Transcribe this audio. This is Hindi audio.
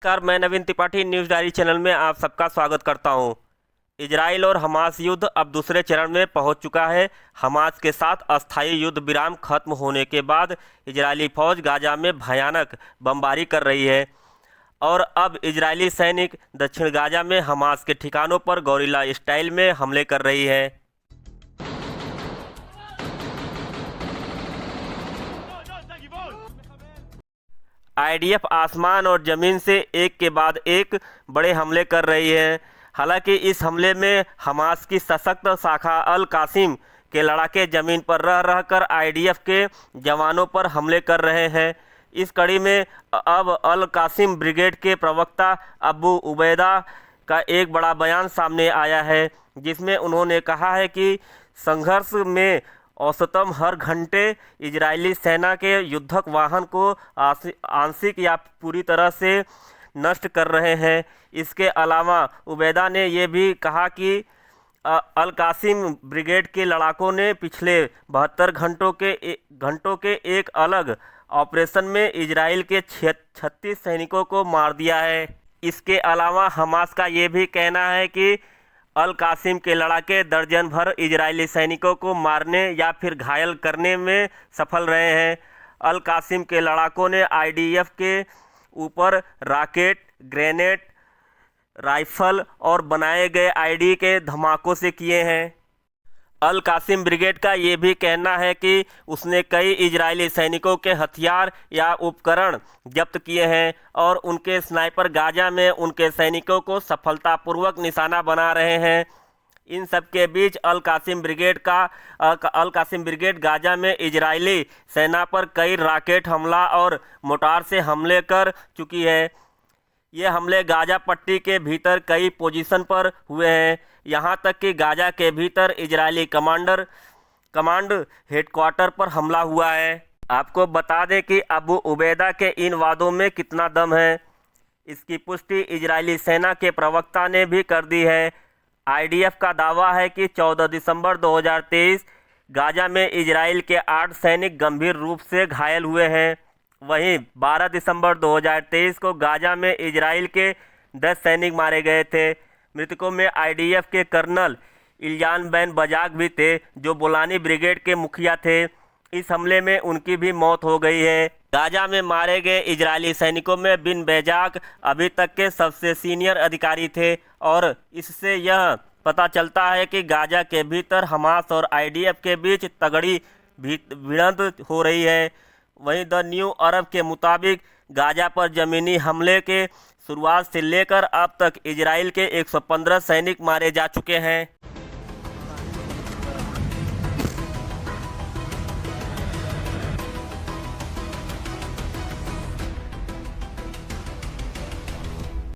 नमस्कार, मैं नवीन त्रिपाठी न्यूज़ डायरी चैनल में आप सबका स्वागत करता हूं। इजराइल और हमास युद्ध अब दूसरे चरण में पहुंच चुका है। हमास के साथ अस्थायी युद्ध विराम खत्म होने के बाद इजरायली फौज गाजा में भयानक बमबारी कर रही है और अब इजरायली सैनिक दक्षिण गाजा में हमास के ठिकानों पर गौरिल्ला स्टाइल में हमले कर रही है। आईडीएफ आसमान और ज़मीन से एक के बाद एक बड़े हमले कर रही है। हालांकि इस हमले में हमास की सशक्त शाखा अल कासिम के लड़ाके ज़मीन पर रह रहकर आईडीएफ के जवानों पर हमले कर रहे हैं। इस कड़ी में अब अल कासिम ब्रिगेड के प्रवक्ता अबू उबैदा का एक बड़ा बयान सामने आया है, जिसमें उन्होंने कहा है कि संघर्ष में औसतन हर घंटे इजरायली सेना के युद्धक वाहन को आंशिक या पूरी तरह से नष्ट कर रहे हैं। इसके अलावा उबैदा ने यह भी कहा कि अल कासिम ब्रिगेड के लड़ाकों ने पिछले 72 घंटों के एक अलग ऑपरेशन में इजराइल के 36 सैनिकों को मार दिया है। इसके अलावा हमास का ये भी कहना है कि अल कासिम के लड़ाके दर्जन भर इजरायली सैनिकों को मारने या फिर घायल करने में सफल रहे हैं। अल कासिम के लड़ाकों ने आईडीएफ के ऊपर रॉकेट, ग्रेनेड, राइफल और बनाए गए आईडी के धमाकों से किए हैं। अल कासिम ब्रिगेड का ये भी कहना है कि उसने कई इजरायली सैनिकों के हथियार या उपकरण जब्त किए हैं और उनके स्नाइपर गाजा में उनके सैनिकों को सफलतापूर्वक निशाना बना रहे हैं। इन सब के बीच अल कासिम ब्रिगेड गाजा में इजरायली सेना पर कई रॉकेट हमला और मोटार से हमले कर चुकी है। ये हमले गाजा पट्टी के भीतर कई पोजीशन पर हुए हैं, यहाँ तक कि गाजा के भीतर इजरायली कमांड हेडक्वार्टर पर हमला हुआ है। आपको बता दें कि अबू उबैदा के इन वादों में कितना दम है। इसकी पुष्टि इजरायली सेना के प्रवक्ता ने भी कर दी है। आईडीएफ का दावा है कि 14 दिसंबर 2023 गाजा में इजराइल के 8 सैनिक गंभीर रूप से घायल हुए हैं। वहीं 12 दिसंबर 2023 को गाजा में इजराइल के 10 सैनिक मारे गए थे। मृतकों में आईडीएफ के कर्नल इल्यान बैन बजाक भी थे, जो बोलानी ब्रिगेड के मुखिया थे। इस हमले में उनकी भी मौत हो गई है। गाजा में मारे गए इजरायली सैनिकों में बिन बैजाक अभी तक के सबसे सीनियर अधिकारी थे और इससे यह पता चलता है कि गाजा के भीतर हमास और आईडीएफ के बीच तगड़ी भिड़ंत हो रही है। वहीं द न्यू अरब के मुताबिक गाजा पर ज़मीनी हमले के शुरुआत से लेकर अब तक इजराइल के 115 सैनिक मारे जा चुके हैं।